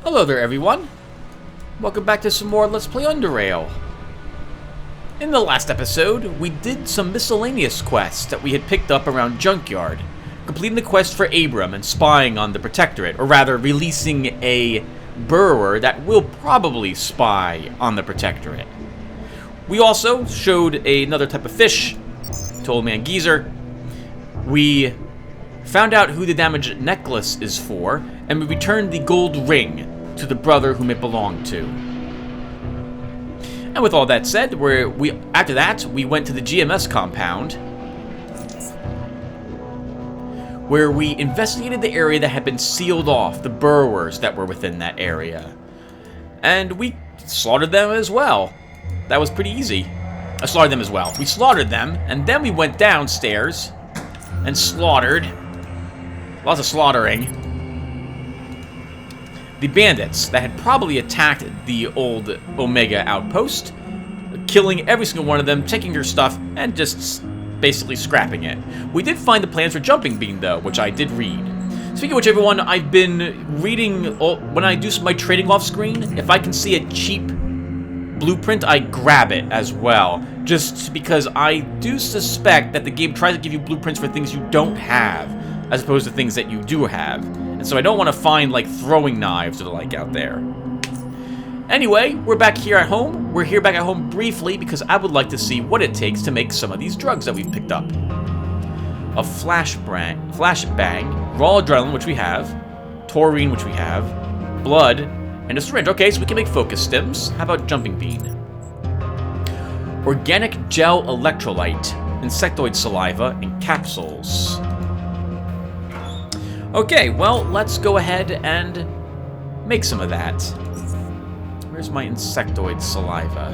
Hello there everyone, welcome back to some more Let's Play Underrail. In the last episode, we did some miscellaneous quests that we had picked up around Junkyard, completing the quest for Abram and spying on the Protectorate, or rather releasing a burrower that will probably spy on the Protectorate. We also showed another type of fish to Old Man Geezer. We found out who the damaged necklace is for, and we returned the gold ring to the brother whom it belonged to. And with all that said, after that, we went to the GMS compound, where we investigated the area that had been sealed off, the burrowers that were within that area. And we slaughtered them as well. That was pretty easy. I slaughtered them as well. We slaughtered them, and then we went downstairs and slaughtered, lots of slaughtering, the bandits that had probably attacked the old Omega outpost, killing every single one of them, taking their stuff, and just basically scrapping it. We did find the plans for Jumping Bean, though, which I did read. Speaking of which, everyone, I've been reading, when I do my trading off screen, if I can see a cheap blueprint, I grab it as well. Just because I do suspect that the game tries to give you blueprints for things you don't have, as opposed to things that you do have. And so I don't want to find, like, throwing knives or the like out there. Anyway, we're back here at home. We're here back at home briefly because I would like to see what it takes to make some of these drugs that we've picked up. A flashbang, raw adrenaline, which we have, taurine, which we have, blood, and a syringe. Okay, so we can make focus stims. How about Jumping Bean? Organic gel electrolyte, insectoid saliva, and capsules. Okay, well, let's go ahead and make some of that. Where's my insectoid saliva?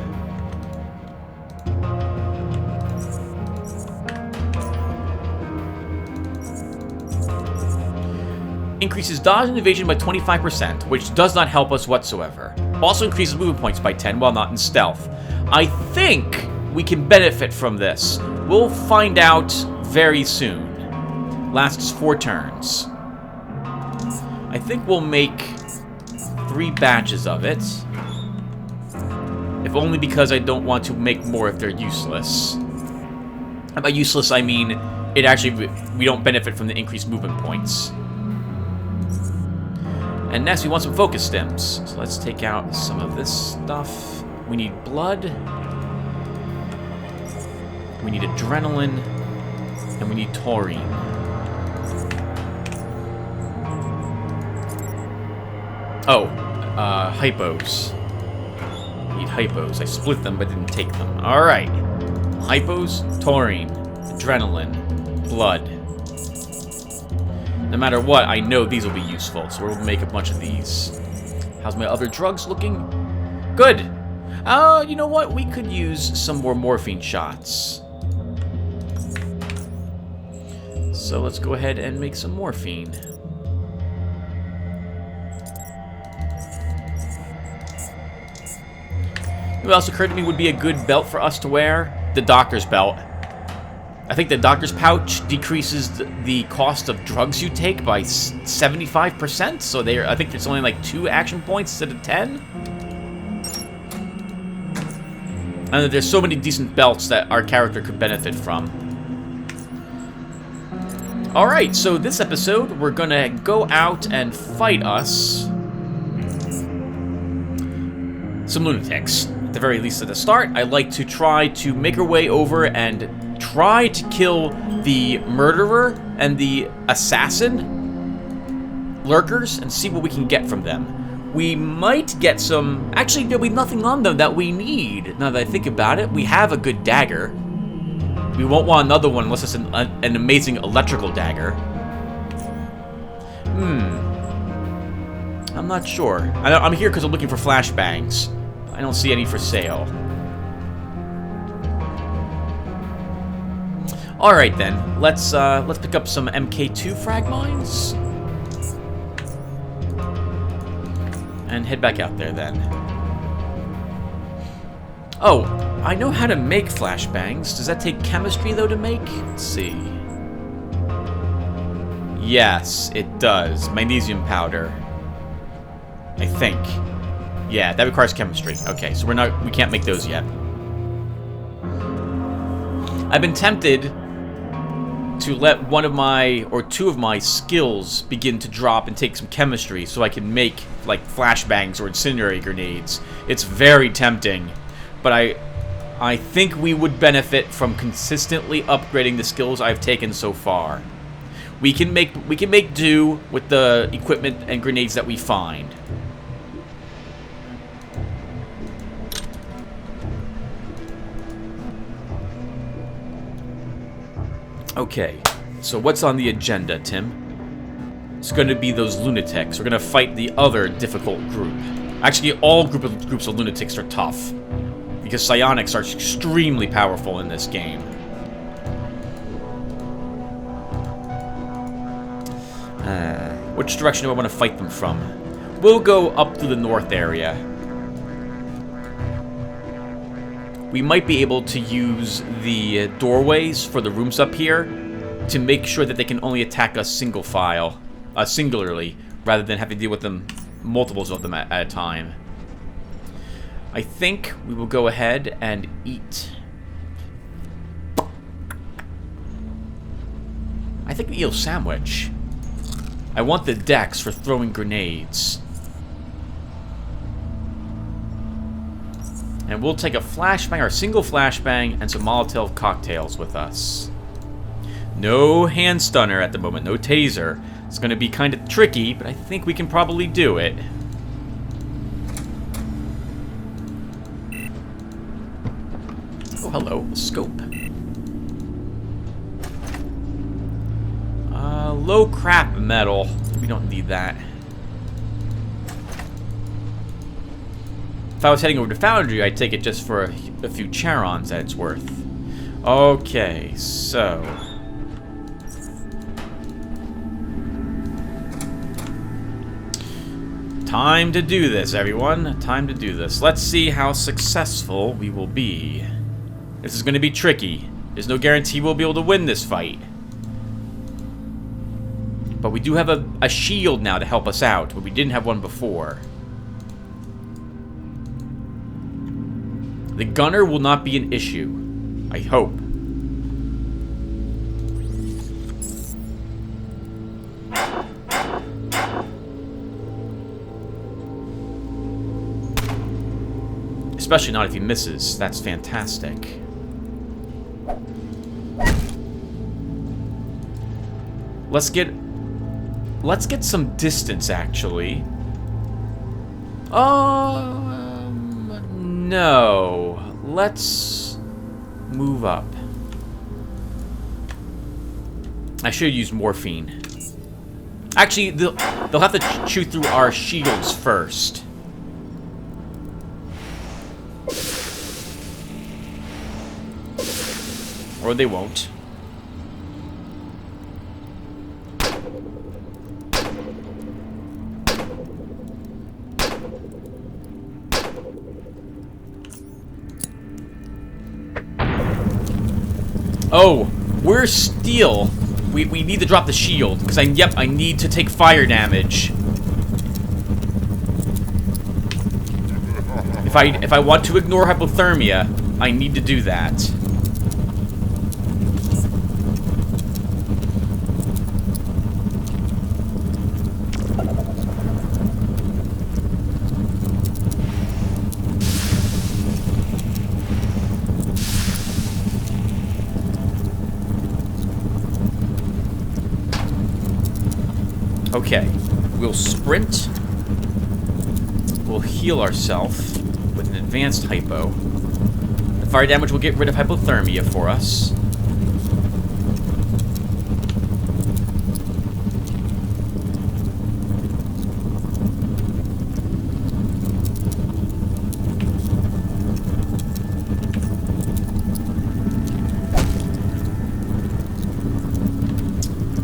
Increases dodge and evasion by 25%, which does not help us whatsoever. Also increases movement points by 10 while not in stealth. I think we can benefit from this. We'll find out very soon. Lasts 4 turns. I think we'll make 3 batches of it. If only because I don't want to make more if they're useless. And by useless, I mean we don't benefit from the increased movement points. And next, we want some focus stims. So let's take out some of this stuff. We need blood. We need adrenaline. And we need taurine. Oh, hypos. I need hypos. I split them but didn't take them. Alright. Hypos, taurine, adrenaline, blood. No matter what, I know these will be useful, so we'll make a bunch of these. How's my other drugs looking? Good! You know what? We could use some more morphine shots. So let's go ahead and make some morphine. What else occurred to me would be a good belt for us to wear? The doctor's belt. I think the doctor's pouch decreases the cost of drugs you take by 75%, so I think there's only like 2 action points instead of 10. And there's so many decent belts that our character could benefit from. Alright, so this episode, we're gonna go out and fight us some lunatics. At the very least at the start, I like to try to make our way over and try to kill the murderer and the assassin lurkers and see what we can get from them. We might get some... Actually, there'll be nothing on them that we need. Now that I think about it, we have a good dagger. We won't want another one unless it's an amazing electrical dagger. I'm not sure. I'm here because I'm looking for flashbangs. I don't see any for sale. Alright then, let's pick up some MK2 frag mines. And head back out there then. Oh, I know how to make flashbangs. Does that take chemistry though to make? Let's see. Yes, it does. Magnesium powder. I think. Yeah, that requires chemistry. Okay, so we can't make those yet. I've been tempted to let one of my, or two of my skills begin to drop and take some chemistry so I can make, like, flashbangs or incendiary grenades. It's very tempting, but I think we would benefit from consistently upgrading the skills I've taken so far. We can make do with the equipment and grenades that we find. Okay, so what's on the agenda, Tim? It's going to be those lunatics. We're going to fight the other difficult group. Actually, all groups of lunatics are tough, because psionics are extremely powerful in this game. Which direction do I want to fight them from? We'll go up through the north area. We might be able to use the doorways for the rooms up here to make sure that they can only attack us singularly, rather than have to deal with them, multiples of them at a time. I think we will go ahead and eat. I think the eel sandwich. I want the dex for throwing grenades. And we'll take a flashbang, or a single flashbang, and some Molotov cocktails with us. No hand stunner at the moment, no taser. It's going to be kind of tricky, but I think we can probably do it. Oh, hello, scope. Low crap metal. We don't need that. If I was heading over to Foundry, I'd take it just for a few charons that it's worth. Okay, so... time to do this, everyone. Time to do this. Let's see how successful we will be. This is going to be tricky. There's no guarantee we'll be able to win this fight. But we do have a shield now to help us out, but we didn't have one before. The gunner will not be an issue. I hope. Especially not if he misses. That's fantastic. Let's get some distance, actually. No. Let's move up. I should use morphine. Actually, they'll have to shoot through our shields first. Or they won't. Oh, we're steel. We need to drop the shield, because I need to take fire damage. If I want to ignore hypothermia, I need to do that. Okay, we'll sprint. We'll heal ourselves with an advanced hypo. The fire damage will get rid of hypothermia for us.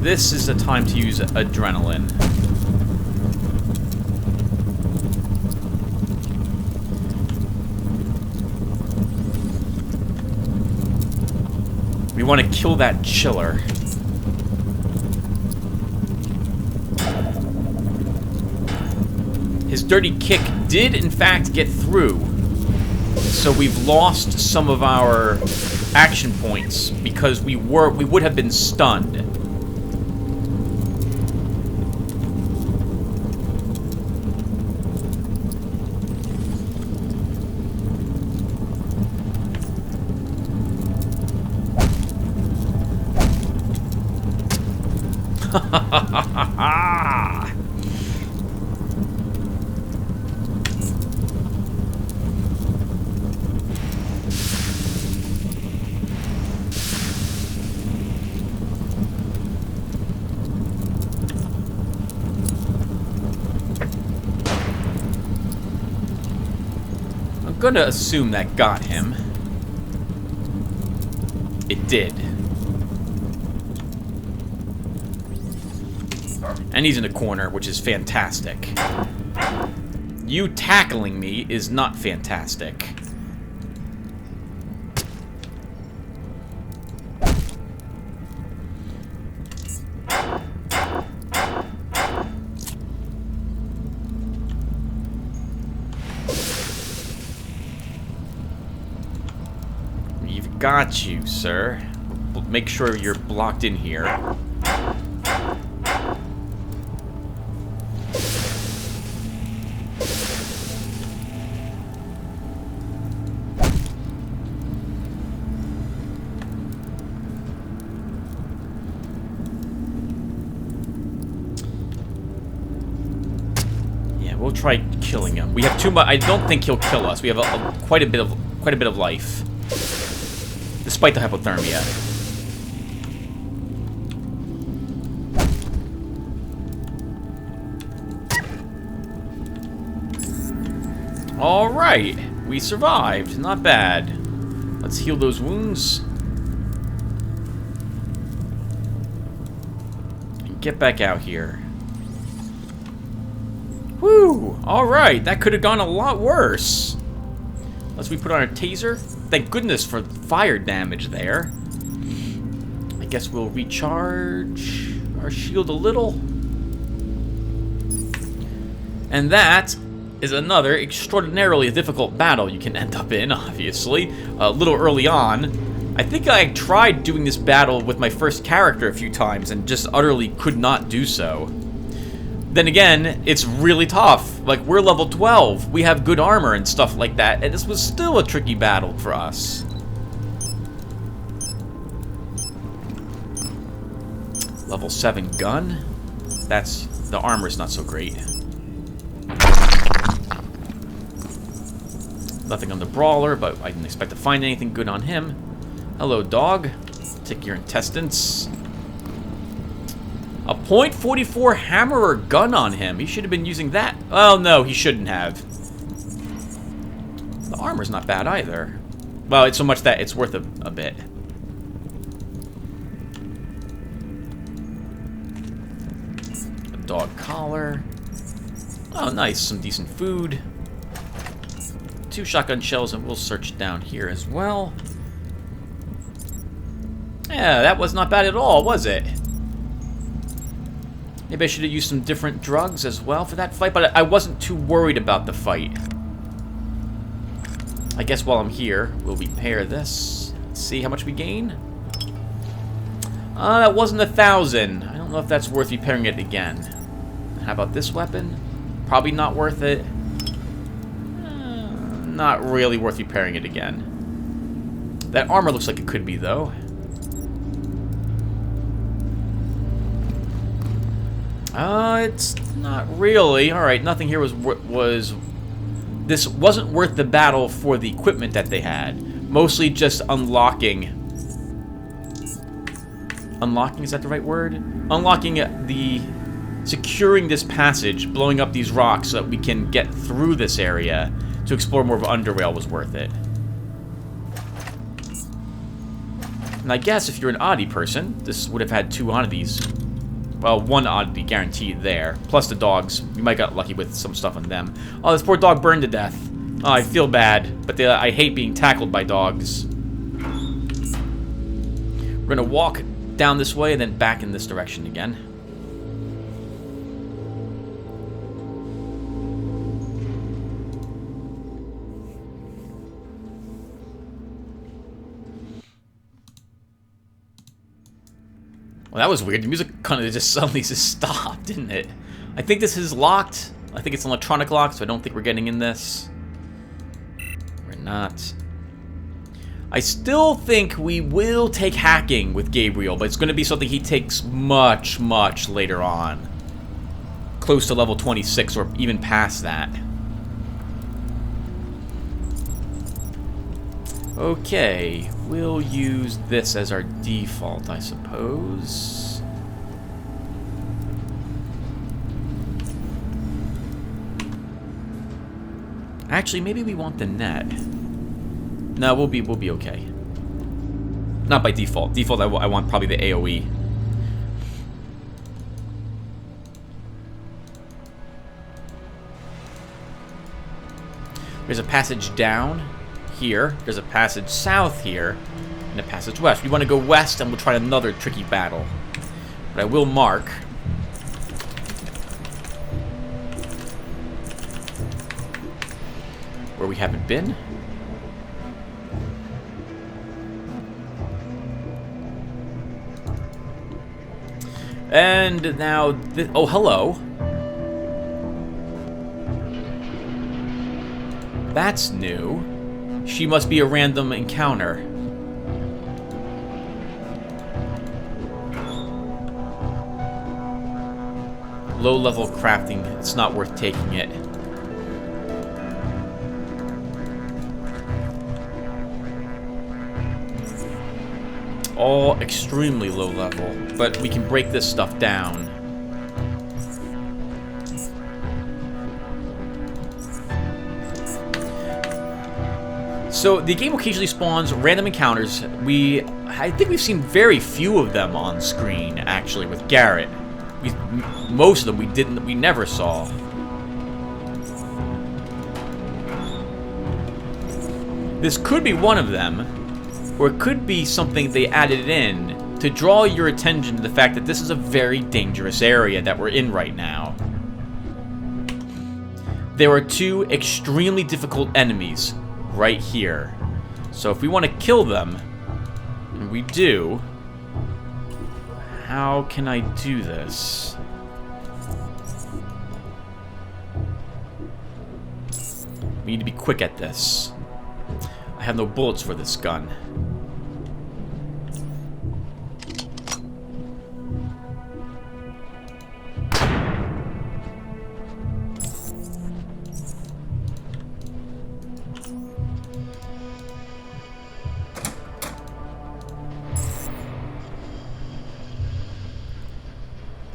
This is the time to use adrenaline. We want to kill that chiller. His dirty kick did, in fact, get through. So we've lost some of our action points because we would have been stunned. I'm gonna assume that got him. It did. And he's in a corner, which is fantastic. You tackling me is not fantastic. We've got you, sir. Make sure you're blocked in here. We'll try killing him. We have too much. I don't think he'll kill us. We have quite a bit of life, despite the hypothermia. All right, we survived. Not bad. Let's heal those wounds and get back out here. Whew! Alright, that could have gone a lot worse. Unless we put on a taser. Thank goodness for fire damage there. I guess we'll recharge our shield a little. And that is another extraordinarily difficult battle you can end up in, obviously. A little early on. I think I tried doing this battle with my first character a few times and just utterly could not do so. Then again, it's really tough. Like, we're level 12. We have good armor and stuff like that, and this was still a tricky battle for us. Level 7 gun. That's... the armor's not so great. Nothing on the brawler, but I didn't expect to find anything good on him. Hello, dog. Take your intestines. A .44 hammer or gun on him. He should have been using that. Oh, no, he shouldn't have. The armor's not bad either. Well, it's so much that it's worth a bit. A dog collar. Oh, nice. Some decent food. 2 shotgun shells, and we'll search down here as well. Yeah, that was not bad at all, was it? Maybe I should have used some different drugs as well for that fight, but I wasn't too worried about the fight. I guess while I'm here, we'll repair this. Let's see how much we gain. That wasn't 1,000. I don't know if that's worth repairing it again. How about this weapon? Probably not worth it. Not really worth repairing it again. That armor looks like it could be, though. It's not really. Alright, nothing here was... This wasn't worth the battle for the equipment that they had. Mostly just unlocking... Unlocking, is that the right word? Unlocking the... Securing this passage, blowing up these rocks so that we can get through this area to explore more of Underrail was worth it. And I guess if you're an oddity person, this would have had 2 oddities. Well, 1 oddity guaranteed there. Plus the dogs. We might got lucky with some stuff on them. Oh, this poor dog burned to death. Oh, I feel bad, but I hate being tackled by dogs. We're gonna walk down this way and then back in this direction again. Well, that was weird. The music kind of just suddenly just stopped, didn't it? I think this is locked. I think it's an electronic lock, so I don't think we're getting in this. We're not. I still think we will take hacking with Gabriel, but it's going to be something he takes much, much later on. Close to level 26 or even past that. Okay, we'll use this as our default, I suppose. Actually, maybe we want the net. No, we'll be okay. Not by default. Default, I want probably the AoE. There's a passage down here. There's a passage south here, and a passage west. We want to go west, and we'll try another tricky battle. But I will mark. Where we haven't been. And now, oh, hello. That's new. She must be a random encounter. Low-level crafting, it's not worth taking it. All extremely low level, but we can break this stuff down. So the game occasionally spawns random encounters. I think we've seen very few of them on screen, actually, with Garrett. Most of them we never saw. This could be one of them. Or it could be something they added in to draw your attention to the fact that this is a very dangerous area that we're in right now. There are two extremely difficult enemies right here. So if we want to kill them, and we do, how can I do this? We need to be quick at this. I have no bullets for this gun.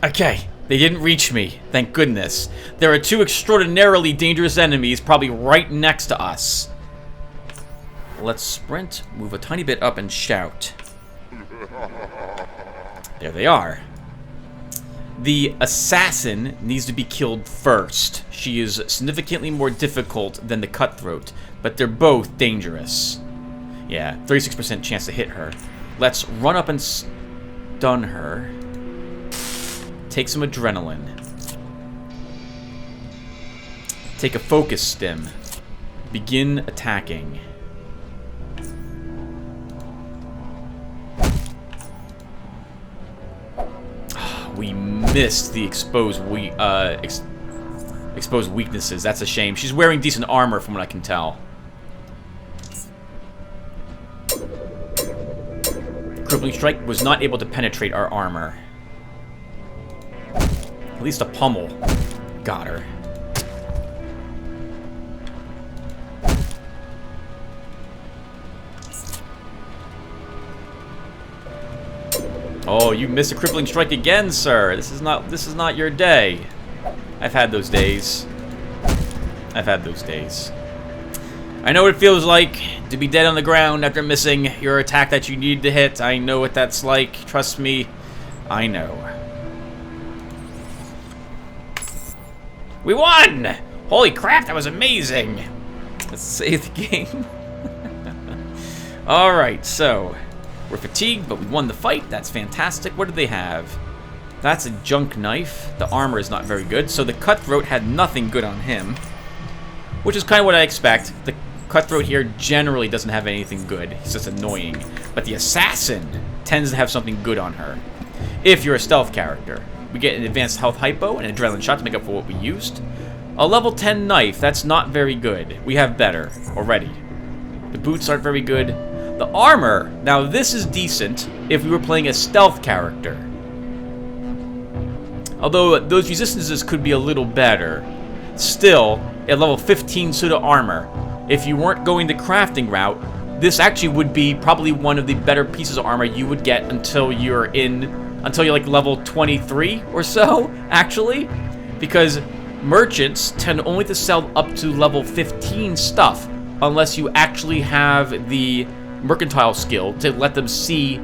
Okay, they didn't reach me, thank goodness. There are two extraordinarily dangerous enemies probably right next to us. Let's sprint, move a tiny bit up, and shout. There they are. The assassin needs to be killed first. She is significantly more difficult than the cutthroat, but they're both dangerous. Yeah, 36% chance to hit her. Let's run up and stun her. Take some adrenaline. Take a focus stim. Begin attacking. We missed the exposed weaknesses. That's a shame. She's wearing decent armor from what I can tell. Crippling Strike was not able to penetrate our armor. At least a pummel got her. Oh, you missed a crippling strike again, sir. This is not your day. I've had those days. I've had those days. I know what it feels like to be dead on the ground after missing your attack that you needed to hit. I know what that's like. Trust me, I know. We won! Holy crap, that was amazing! Let's save the game. Alright, so we're fatigued, but we won the fight. That's fantastic. What do they have? That's a junk knife. The armor is not very good, so the cutthroat had nothing good on him, which is kind of what I expect. The cutthroat here generally doesn't have anything good. He's just annoying. But the assassin tends to have something good on her. if you're a stealth character. We get an advanced health hypo and an adrenaline shot to make up for what we used. A level 10 knife, that's not very good. We have better already. The boots aren't very good. The armor, now this is decent if we were playing a stealth character. Although those resistances could be a little better. Still, at level 15 Suda armor, if you weren't going the crafting route, this actually would be probably one of the better pieces of armor you would get until you're like level 23 or so, actually. Because merchants tend only to sell up to level 15 stuff, unless you actually have the mercantile skill to let them see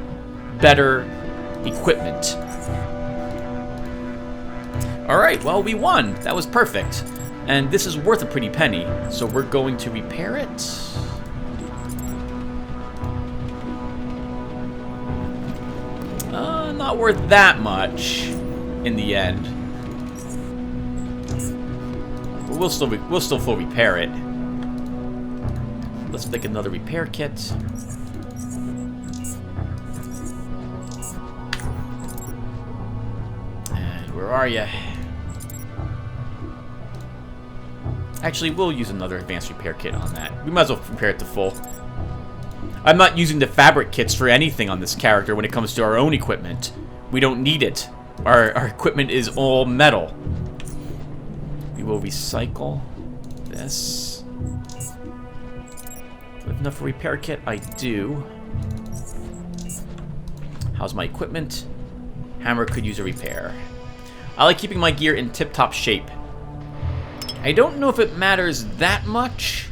better equipment. Alright, well, we won. That was perfect. And this is worth a pretty penny, so we're going to repair it. Not worth that much in the end. But we'll still full repair it. Let's make another repair kit. And where are you? Actually, we'll use another advanced repair kit on that. We might as well repair it to full. I'm not using the fabric kits for anything on this character when it comes to our own equipment. We don't need it. Our equipment is all metal. We will recycle this. Do I have enough for a repair kit? I do. How's my equipment? Hammer could use a repair. I like keeping my gear in tip-top shape. I don't know if it matters that much.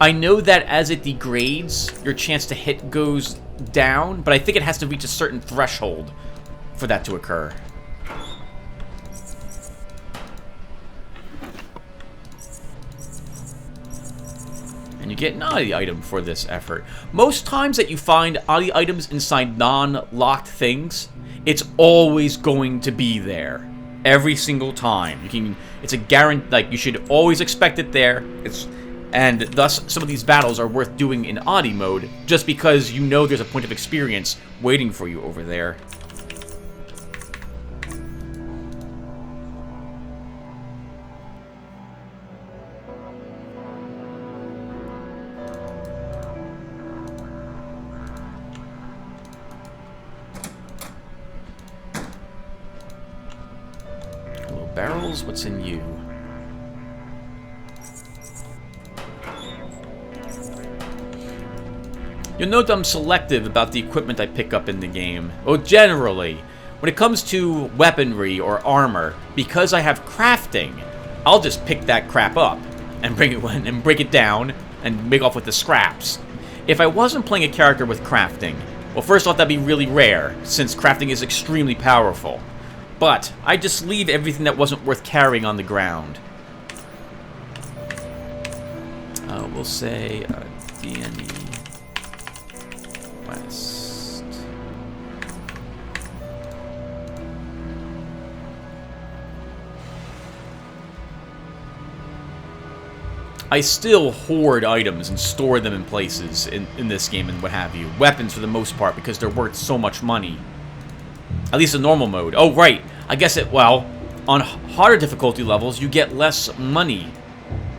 I know that as it degrades, your chance to hit goes down, but I think it has to reach a certain threshold for that to occur. And you get an oddity item for this effort. Most times that you find oddity items inside non-locked things, it's always going to be there. Every single time. It's a guarantee, like, you should always expect it there. And thus, some of these battles are worth doing in oddity mode, just because you know there's a point of experience waiting for you over there. Hello, barrels. What's in you? You'll note I'm selective about the equipment I pick up in the game. Well, generally, when it comes to weaponry or armor, because I have crafting, I'll just pick that crap up and bring it and break it down and make off with the scraps. If I wasn't playing a character with crafting, well, first off, that'd be really rare, since crafting is extremely powerful. But I just leave everything that wasn't worth carrying on the ground. We'll say DNA. West. I still hoard items and store them in places in this game and what have you. Weapons for the most part, because they're worth so much money. At least in normal mode. Oh, right. I guess well, on harder difficulty levels, you get less money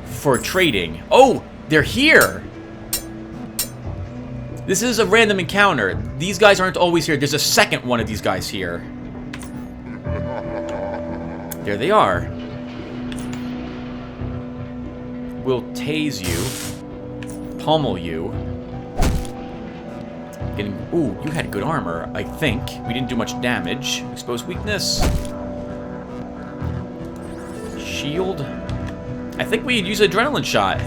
for trading. Oh, they're here! This is a random encounter. These guys aren't always here. There's a second one of these guys here. There they are. We'll tase you. Pummel you. Ooh, you had good armor, I think. We didn't do much damage. Exposed weakness. Shield. I think we use an adrenaline shot.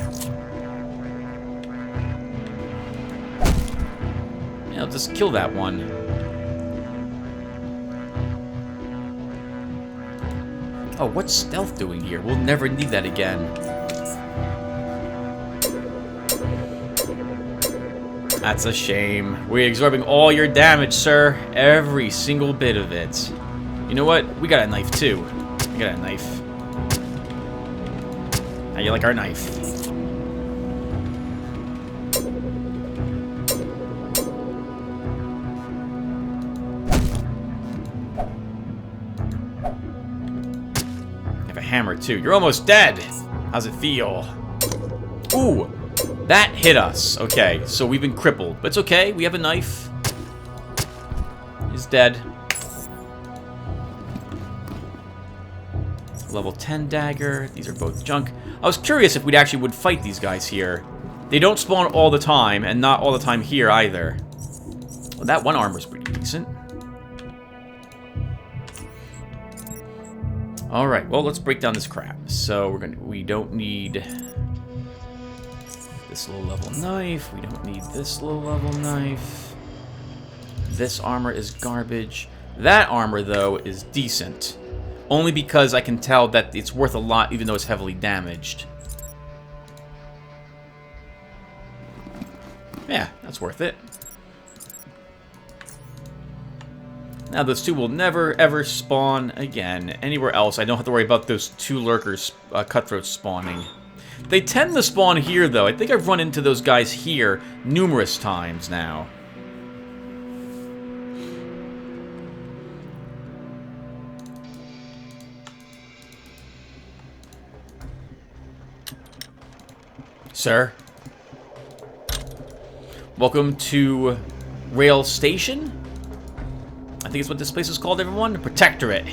I'll just kill that one. Oh, what's stealth doing here? We'll never need that again. That's a shame. We're absorbing all your damage, sir. Every single bit of it. You know what? We got a knife, too. We got a knife. How you like our knife? hammer, too. You're almost dead. How's it feel? Ooh, that hit us. Okay, so we've been crippled. But it's okay. We have a knife. He's dead. Level 10 dagger. These are both junk. I was curious if we actually would fight these guys here. They don't spawn all the time, and not all the time here either. Well, that one armor's pretty decent. Alright, well, let's break down this crap. So we don't need this low level knife. We don't need this low level knife. This armor is garbage. That armor, though, is decent. Only because I can tell that it's worth a lot, even though it's heavily damaged. Yeah, that's worth it. Now, those two will never, ever spawn again anywhere else. I don't have to worry about those two lurkers, cutthroats spawning. They tend to spawn here, though. I think I've run into those guys here numerous times now. Sir? Welcome to Rail Station? I think it's what this place is called, everyone. Protectorate.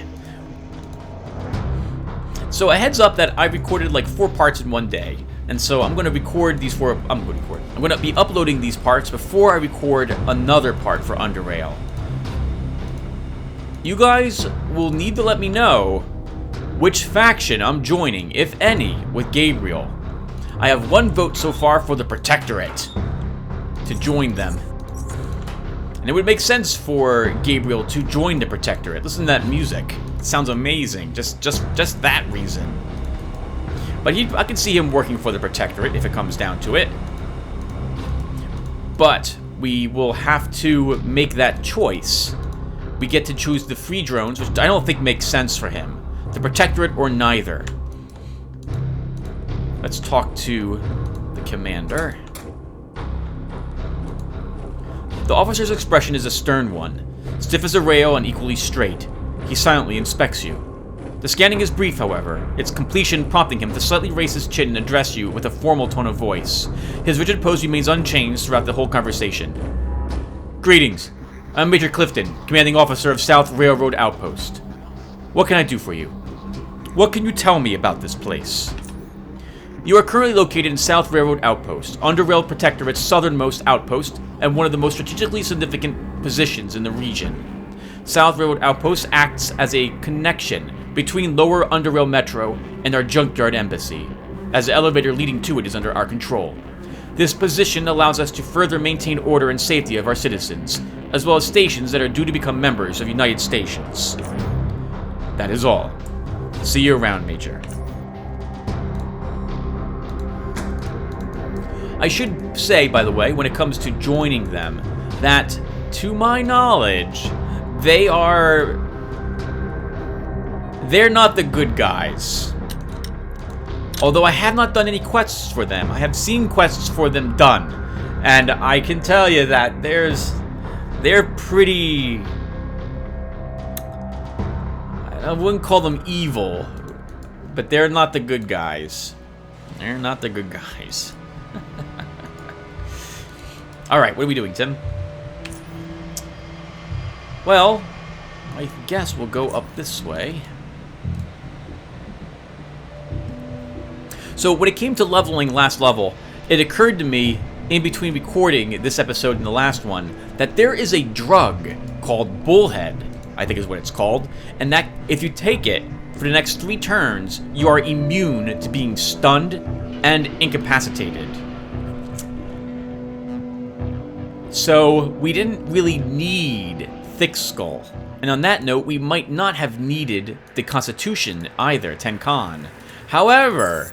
So a heads up that I recorded like 4 parts in one day. And so I'm going to record these 4... I'm going to be uploading these parts before I record another part for Underrail. You guys will need to let me know which faction I'm joining, if any, with Gabriel. I have 1 vote so far for the Protectorate to join them. And it would make sense for Gabriel to join the Protectorate. Listen to that music. It sounds amazing. Just that reason. But I can see him working for the Protectorate if it comes down to it. But we will have to make that choice. We get to choose the free drones, which I don't think makes sense for him. The Protectorate or neither. Let's talk to the commander. The officer's expression is a stern one, stiff as a rail and equally straight. He silently inspects you. The scanning is brief, however, its completion prompting him to slightly raise his chin and address you with a formal tone of voice. His rigid pose remains unchanged throughout the whole conversation. Greetings. I'm Major Clifton, commanding officer of South Railroad Outpost. What can I do for you? What can you tell me about this place? You are currently located in South Railroad Outpost, Underrail Protectorate's southernmost outpost, and one of the most strategically significant positions in the region. South Railroad Outpost acts as a connection between Lower Underrail Metro and our Junkyard Embassy, as the elevator leading to it is under our control. This position allows us to further maintain order and safety of our citizens, as well as stations that are due to become members of United Stations. That is all. See you around, Major. I should say, by the way, when it comes to joining them, that, to my knowledge, they're not the good guys. Although I have not done any quests for them. I have seen quests for them done. And I can tell you that they're pretty... I wouldn't call them evil, but they're not the good guys. They're not the good guys. Alright, what are we doing, Tim? Well, I guess we'll go up this way. So when it came to leveling last level, it occurred to me, in between recording this episode and the last one, that there is a drug called Bullhead, I think is what it's called, and that if you take it for the next 3 turns, you are immune to being stunned and incapacitated. So we didn't really need Thick Skull. And on that note, we might not have needed the Constitution either, Tenkan. However,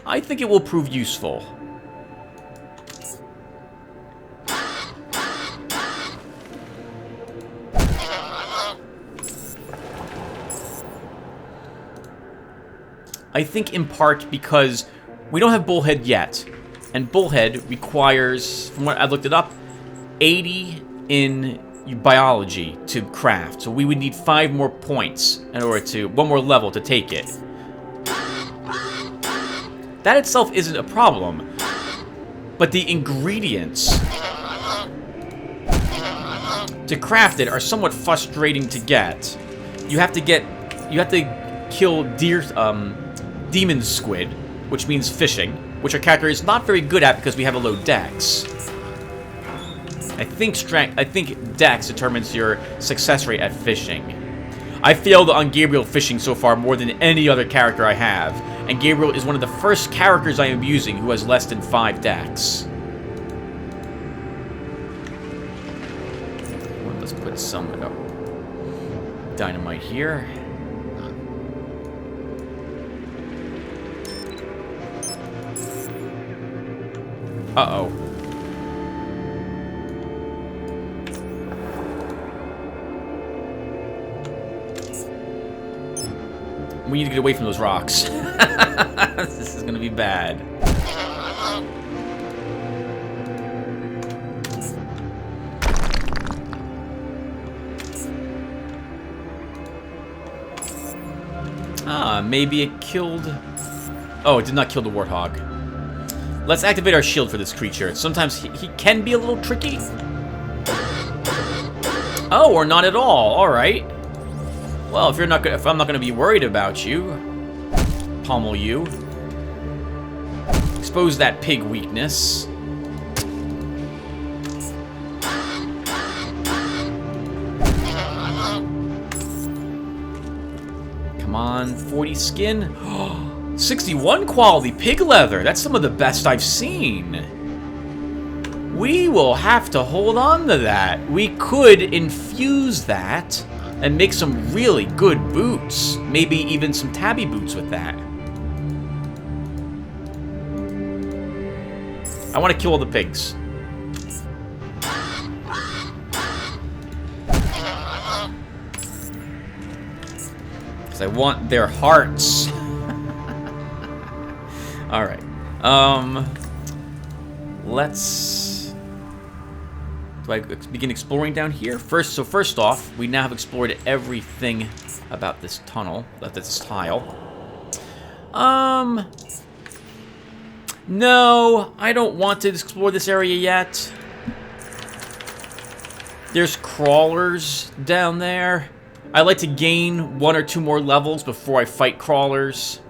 I think it will prove useful. I think in part because we don't have Bullhead yet. And Bullhead requires, from what I looked it up, 80 in biology to craft. So we would need 5 more points in order to, 1 more level to take it. That itself isn't a problem. But the ingredients to craft it are somewhat frustrating to get. You have to kill demon squid, which means fishing, which our character is not very good at because we have a low dex. I think dex determines your success rate at fishing. I failed on Gabriel fishing so far more than any other character I have, and Gabriel is one of the first characters I am using who has less than 5 dex. Well, let's put some dynamite here. Uh-oh. We need to get away from those rocks. This is gonna be bad. Maybe it killed... Oh, it did not kill the warthog. Let's activate our shield for this creature. Sometimes he can be a little tricky. Oh, or not at all. All right. Well, if I'm not gonna be worried about you, pummel you, expose that pig weakness. Come on, 40 skin. 61 quality pig leather. That's some of the best I've seen. We will have to hold on to that. We could infuse that and make some really good boots. Maybe even some tabby boots with that. I want to kill all the pigs. Because I want their hearts. Alright. Let's... Do I begin exploring down here? First off, we now have explored everything about this tunnel, this tile. No, I don't want to explore this area yet. There's crawlers down there. I like to gain 1 or 2 more levels before I fight crawlers.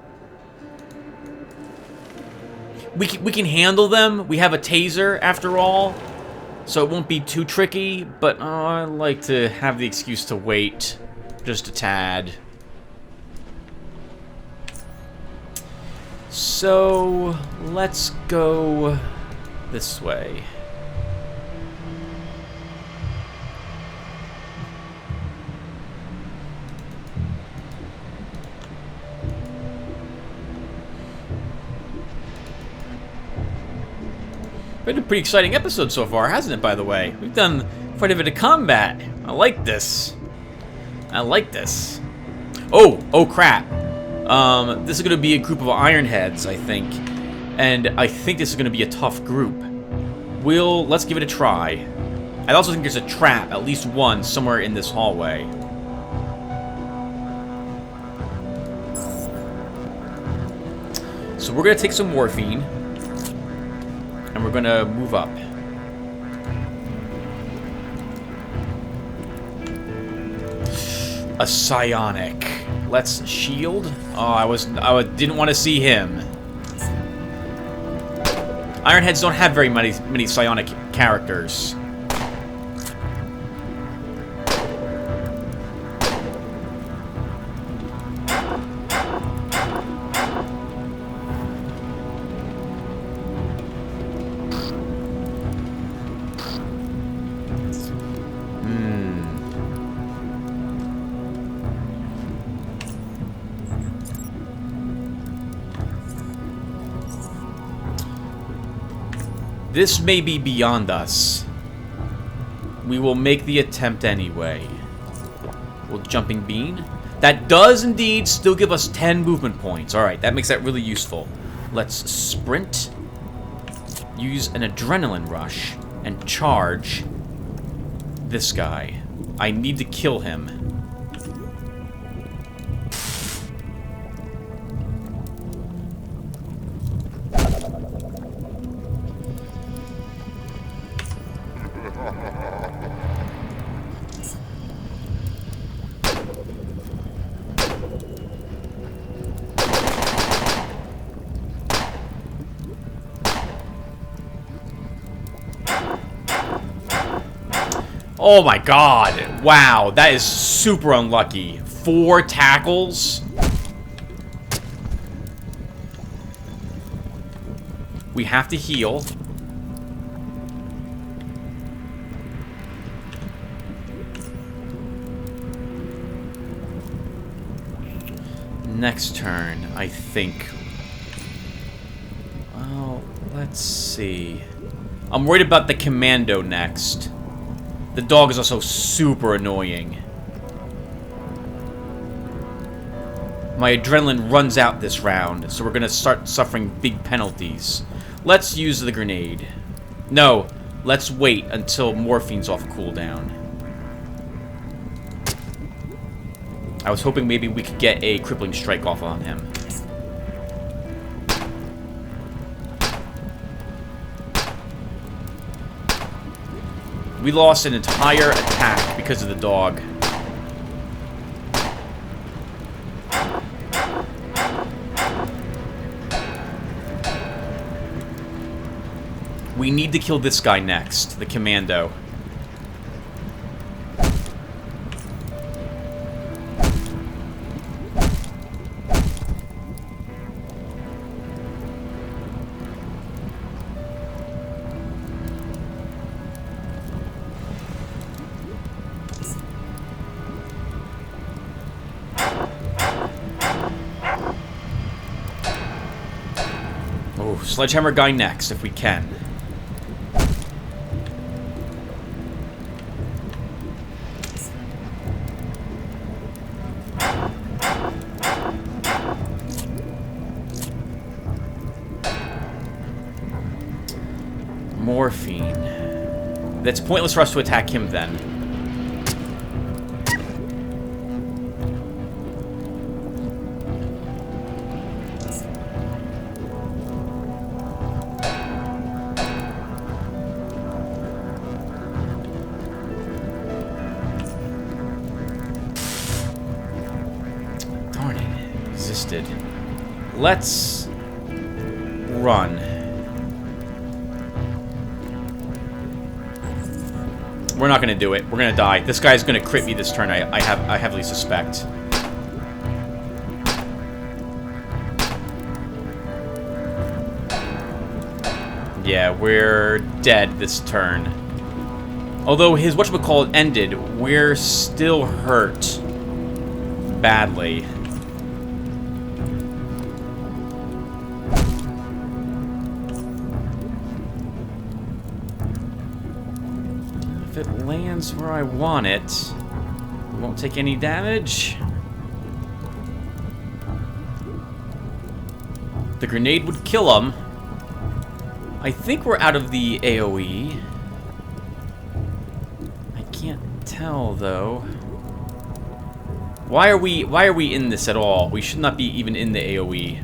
We can handle them. We have a taser, after all. So it won't be too tricky, but I like to have the excuse to wait just a tad. So let's go this way. Been a pretty exciting episode so far, hasn't it, by the way? We've done quite a bit of combat. I like this. I like this. Oh crap. This is going to be a group of ironheads, I think. And I think this is going to be a tough group. Let's give it a try. I also think there's a trap, at least one, somewhere in this hallway. So we're going to take some morphine. And we're gonna move up. A psionic. Let's shield. Oh, I didn't want to see him. Ironheads don't have very many psionic characters. This may be beyond us. We will make the attempt anyway. Well, jumping bean. That does indeed still give us 10 movement points. Alright, that makes that really useful. Let's sprint. Use an adrenaline rush. And charge this guy. I need to kill him. Oh my god. Wow, that is super unlucky. 4 tackles. We have to heal. Next turn, I think. Well, let's see. I'm worried about the commando next. The dog is also super annoying. My adrenaline runs out this round, so we're gonna start suffering big penalties. Let's use the grenade. No, let's wait until morphine's off cooldown. I was hoping maybe we could get a crippling strike off on him. We lost an entire attack because of the dog. We need to kill this guy next, the commando. Oh, sledgehammer guy next, if we can. Morphine. That's pointless for us to attack him then. Darn it. Existed. Let's run. We're not gonna do it. We're gonna die. This guy's gonna crit me this turn. I heavily suspect. Yeah, we're dead this turn. Although his whatchamacallit ended, we're still hurt badly. If it lands where I want it, it won't take any damage. The grenade would kill him. I think we're out of the AoE. I can't tell though. Why are we in this at all? We should not be even in the AoE.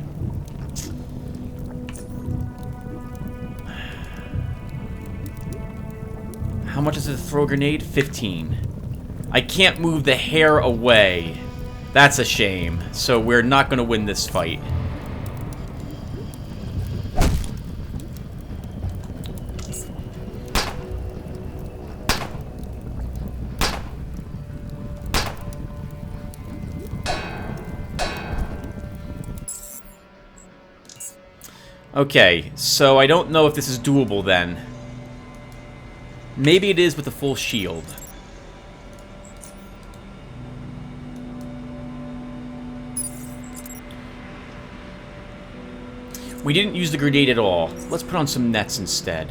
How much is it to throw a grenade? 15. I can't move the hair away. That's a shame. So we're not going to win this fight. Okay, so I don't know if this is doable then. Maybe it is with a full shield. We didn't use the grenade at all. Let's put on some nets instead.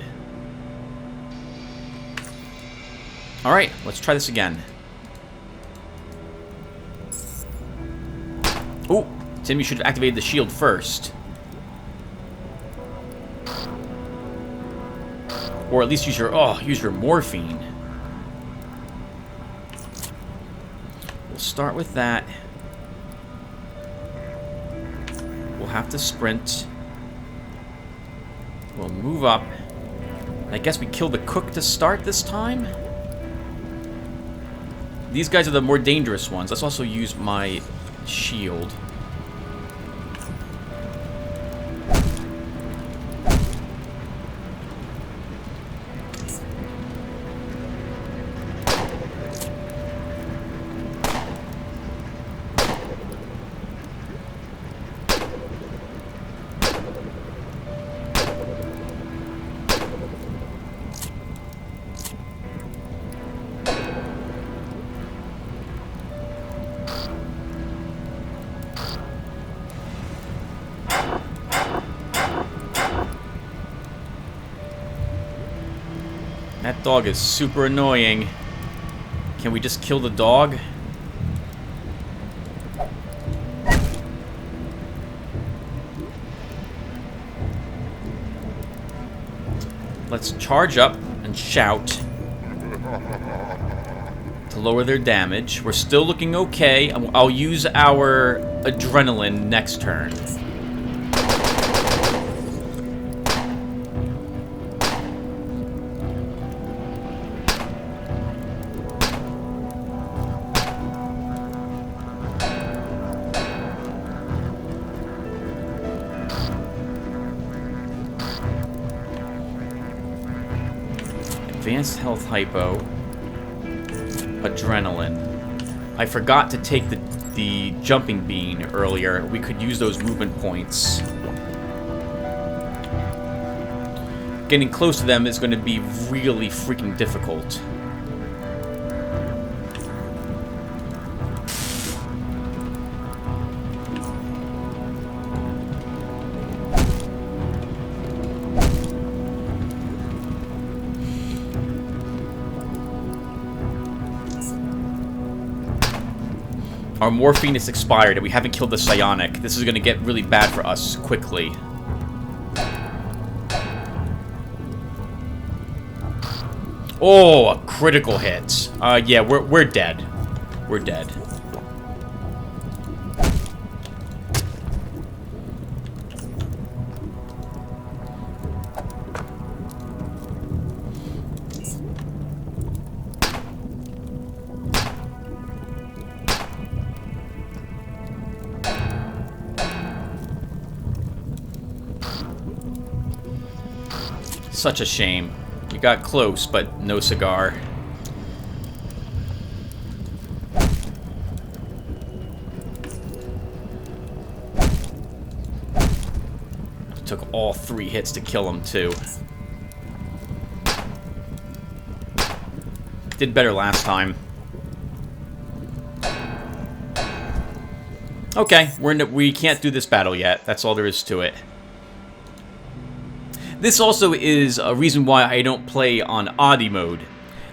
Alright, let's try this again. Oh, Tim, you should have activated the shield first. Or at least use your morphine. We'll start with that. We'll have to sprint. We'll move up. And I guess we kill the cook to start this time? These guys are the more dangerous ones. Let's also use my shield. That dog is super annoying. Can we just kill the dog? Let's charge up and shout to lower their damage. We're still looking okay. I'll use our adrenaline next turn. Advanced health hypo. Adrenaline. I forgot to take the jumping bean earlier. We could use those movement points. Getting close to them is going to be really freaking difficult. Our morphine is expired and we haven't killed the psionic. This is going to get really bad for us quickly. Oh, a critical hit. Yeah, we're dead. We're dead. Such a shame. You got close, but no cigar. Took all 3 hits to kill him, too. Did better last time. Okay, we can't do this battle yet. That's all there is to it. This also is a reason why I don't play on Oddie mode.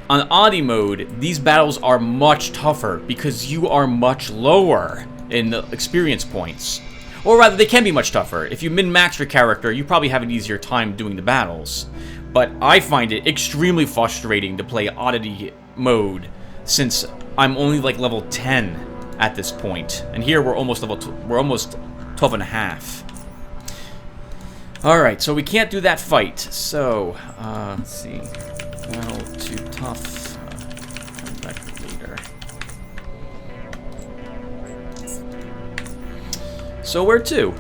On Oddie mode, these battles are much tougher because you are much lower in the experience points. Or rather, they can be much tougher. If you min-max your character, you probably have an easier time doing the battles. But I find it extremely frustrating to play Oddity mode since I'm only like level 10 at this point. And here we're almost level we're almost 12 and a half. Alright, so we can't do that fight. So, let's see. Well, too tough. Come back later. So where to?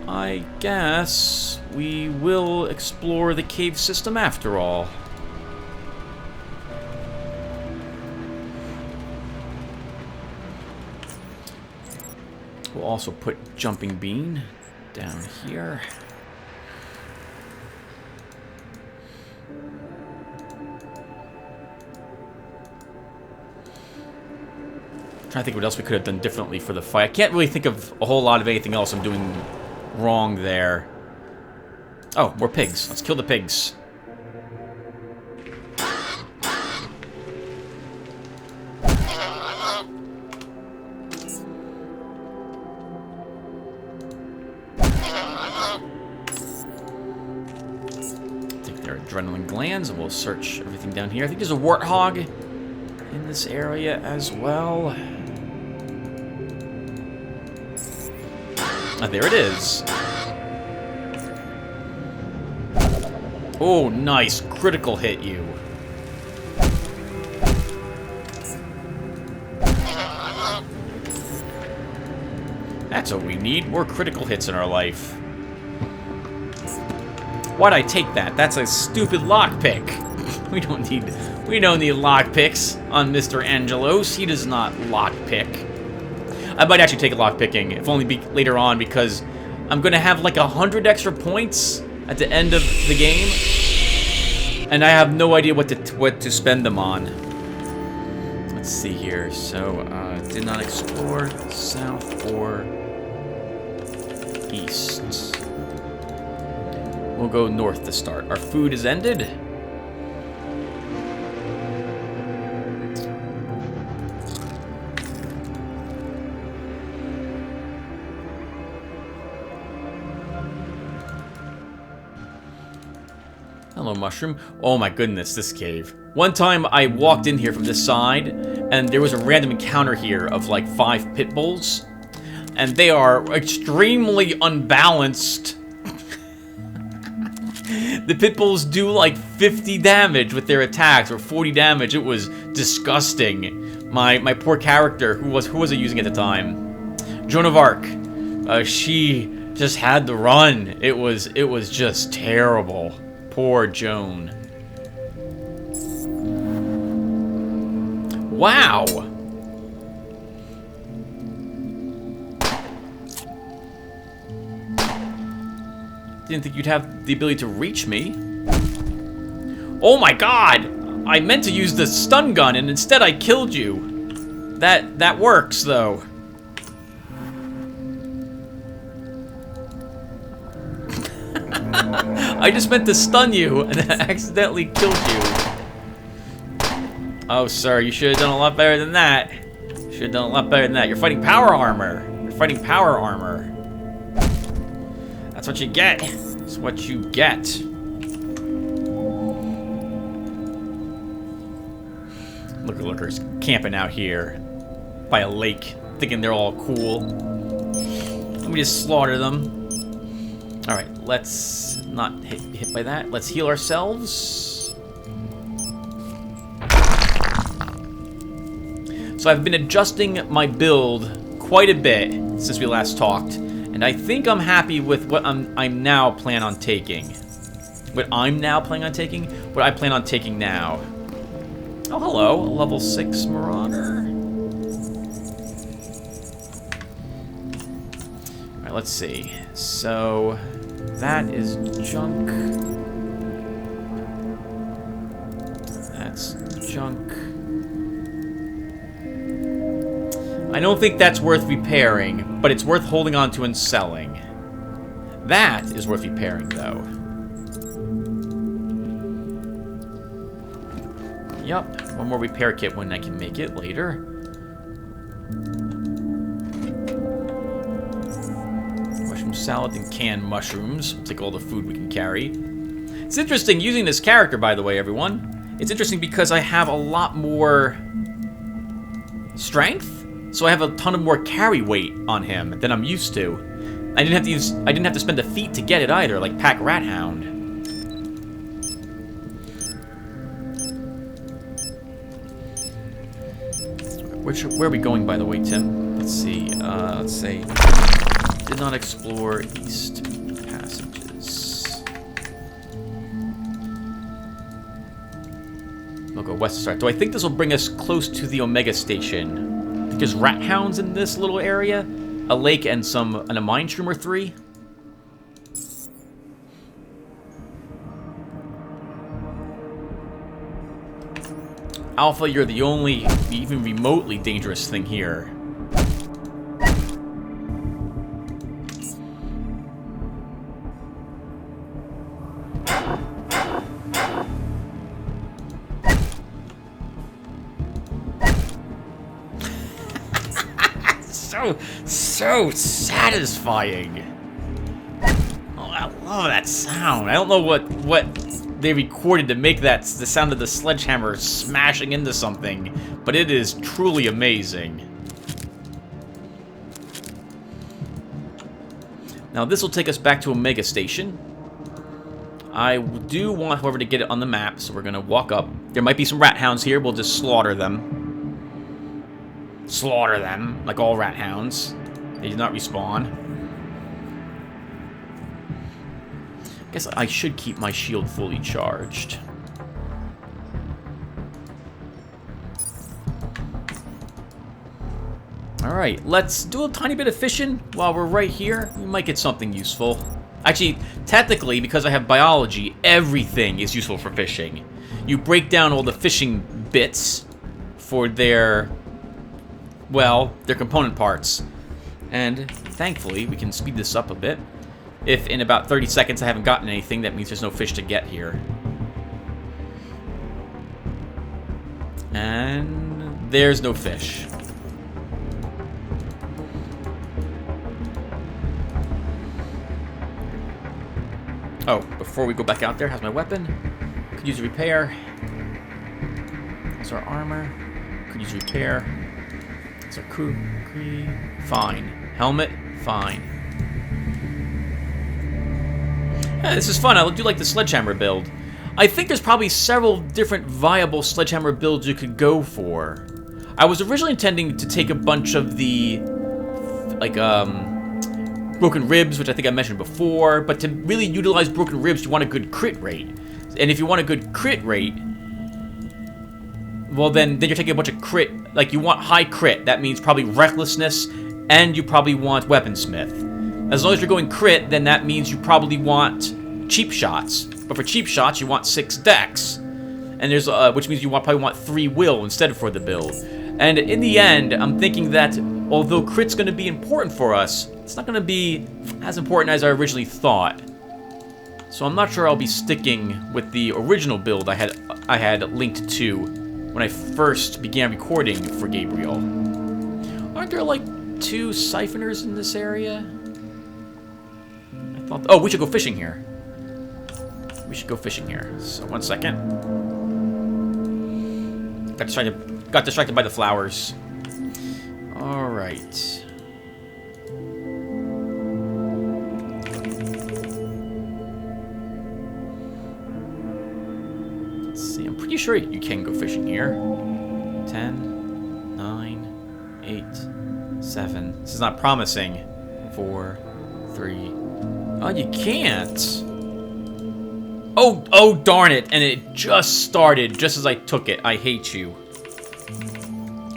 I guess we will explore the cave system after all. We'll also put Jumping Bean down here. Trying to think what else we could have done differently for the fight. I can't really think of a whole lot of anything else I'm doing wrong there. Oh, more pigs. Let's kill the pigs. Take their adrenaline glands and we'll search everything down here. I think there's a warthog in this area as well. Ah, there it is. Oh, nice. Critical hit you. That's what we need. More critical hits in our life. Why'd I take that? That's a stupid lockpick. We don't need lockpicks on Mr. Angelos. He does not lockpick. I might actually take a lockpicking, if only later on, because I'm going to have like 100 extra points at the end of the game, and I have no idea what to spend them on. Let's see here. So, did not explore south or east. We'll go north to start. Our food is ended. Hello, mushroom. Oh my goodness, this cave. One time I walked in here from this side, and there was a random encounter here of like 5 pit bulls. And they are extremely unbalanced. The pit bulls do like 50 damage with their attacks, or 40 damage. It was disgusting. My poor character, who was it using at the time? Joan of Arc. She just had to run. It was just terrible. Poor Joan. Wow. Didn't think you'd have the ability to reach me. Oh my god! I meant to use the stun gun and instead I killed you. That works though. I just meant to stun you and I accidentally killed you. Oh, sir, you should have done a lot better than that. You should have done a lot better than that. You're fighting power armor. You're fighting power armor. That's what you get. That's what you get. Lookers camping out here by a lake, thinking they're all cool. Let me just slaughter them. Alright, let's not get hit by that. Let's heal ourselves. So I've been adjusting my build quite a bit since we last talked. And I think I'm happy with what I'm now plan on taking. What I'm now planning on taking? What I plan on taking now. Oh, hello. A level 6 Marauder. Alright, let's see. So, that is junk. That's junk. I don't think that's worth repairing, but it's worth holding on to and selling. That is worth repairing, though. Yep, one more repair kit when I can make it later. Mushroom salad and canned mushrooms. We'll take all the food we can carry. It's interesting using this character, by the way, everyone. It's interesting because I have a lot more strength. So I have a ton of more carry weight on him than I'm used to. I didn't have to spend a feat to get it either, like Pack Rat Hound. Where are we going, by the way, Tim? Let's see. Let's say did not explore east passages. We'll go west to start. Do I think this will bring us close to the Omega Station? There's rat hounds in this little area, a lake, and a mine shroom or 3. Alpha, you're the only even remotely dangerous thing here. So satisfying. Oh, I love that sound. I don't know what they recorded to make that the sound of the sledgehammer smashing into something, but it is truly amazing. Now this will take us back to Omega Station. I do want, however, to get it on the map, so we're gonna walk up. There might be some rat hounds here. We'll just slaughter them. Slaughter them, like all rat hounds. They do not respawn. Guess I should keep my shield fully charged. Alright, let's do a tiny bit of fishing while we're right here. We might get something useful. Actually, technically, because I have biology, everything is useful for fishing. You break down all the fishing bits for their, well, their component parts. And thankfully, we can speed this up a bit. If in about 30 seconds I haven't gotten anything, that means there's no fish to get here. And there's no fish. Oh, before we go back out there, how's my weapon? Could use a repair. That's our armor. Could use repair. That's our crew. Fine. Helmet. Fine. Yeah, this is fun. I do like the sledgehammer build. I think there's probably several different viable sledgehammer builds you could go for. I was originally intending to take a bunch of the, like, broken ribs, which I think I mentioned before, but to really utilize broken ribs, you want a good crit rate. And if you want a good crit rate, well, then you're taking a bunch of crit, like, you want high crit. That means probably recklessness, and you probably want weaponsmith. As long as you're going crit, then that means you probably want cheap shots. But for cheap shots, you want 6 dex. And there's, which means you probably want 3 will instead for the build. And in the end, I'm thinking that although crit's going to be important for us, it's not going to be as important as I originally thought. So I'm not sure I'll be sticking with the original build I had linked to when I first began recording for Gabriel. Aren't there like 2 siphoners in this area? I thought. Oh, we should go fishing here. We should go fishing here. So 1 second. Got distracted by the flowers. All right. Let's see. I'm pretty sure you can go fishing here. 10, 9, 8, 7. This is not promising. 4, 3. Oh, you can't. Oh, darn it. And it just started just as I took it. I hate you.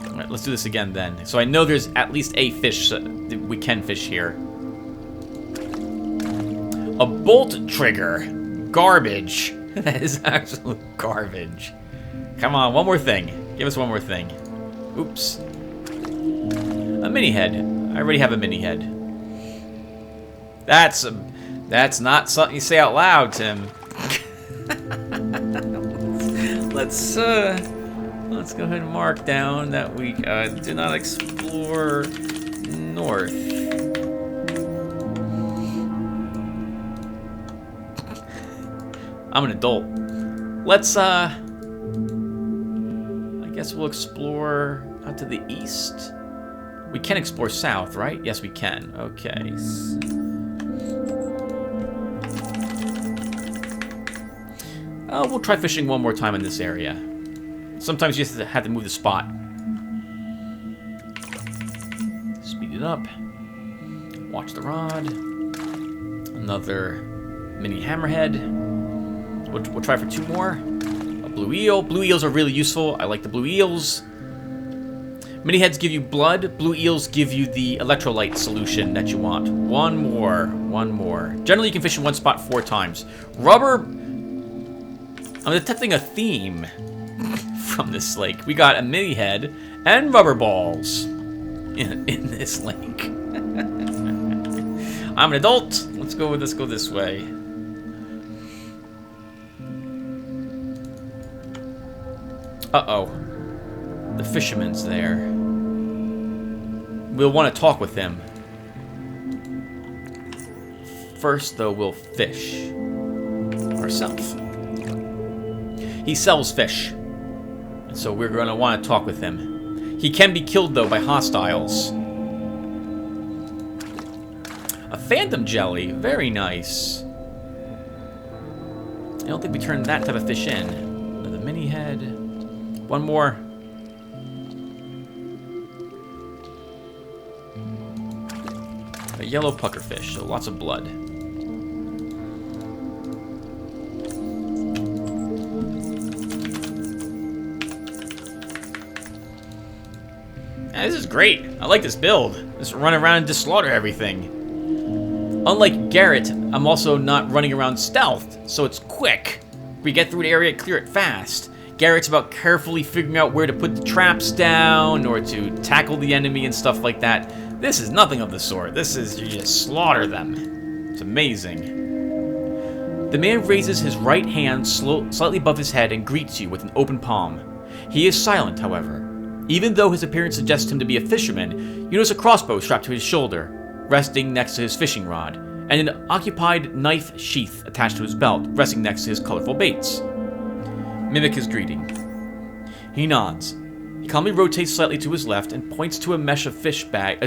All right, let's do this again then. So I know there's at least a fish we can fish here. A bolt trigger. Garbage. That is absolute garbage. Come on, one more thing. Give us one more thing. Oops. A mini head. I already have a mini head. That's not something you say out loud, Tim. Let's go ahead and mark down that we do not explore north. I'm an adult. Let's I guess we'll explore out to the east. We can explore south, right? Yes, we can. Okay. We'll try fishing one more time in this area. Sometimes you just have to move the spot. Speed it up. Watch the rod. Another mini hammerhead. We'll try for 2 more. A blue eel. Blue eels are really useful. I like the blue eels. Mini heads give you blood. Blue eels give you the electrolyte solution that you want. One more. Generally, you can fish in one spot 4 times. Rubber. I'm detecting a theme from this lake. We got a mini head and rubber balls in this lake. I'm an adult. Let's go this way. Uh-oh. The fisherman's there. We'll want to talk with him. First, though, we'll fish ourselves. He sells fish, and so we're going to want to talk with him. He can be killed, though, by hostiles. A phantom jelly. Very nice. I don't think we turned that type of fish in. Another mini head. One more. A yellow puckerfish, so lots of blood. This is great. I like this build. Just run around and just slaughter everything. Unlike Garrett, I'm also not running around stealth, so it's quick. We get through an area, clear it fast. Garrett's about carefully figuring out where to put the traps down or to tackle the enemy and stuff like that. This is nothing of the sort. This is you just slaughter them. It's amazing. The man raises his right hand slightly above his head and greets you with an open palm. He is silent, however. Even though his appearance suggests him to be a fisherman, you notice a crossbow strapped to his shoulder, resting next to his fishing rod, and an occupied knife sheath attached to his belt, resting next to his colorful baits. Mimic his greeting. He nods. He calmly rotates slightly to his left and points to a mesh fish bag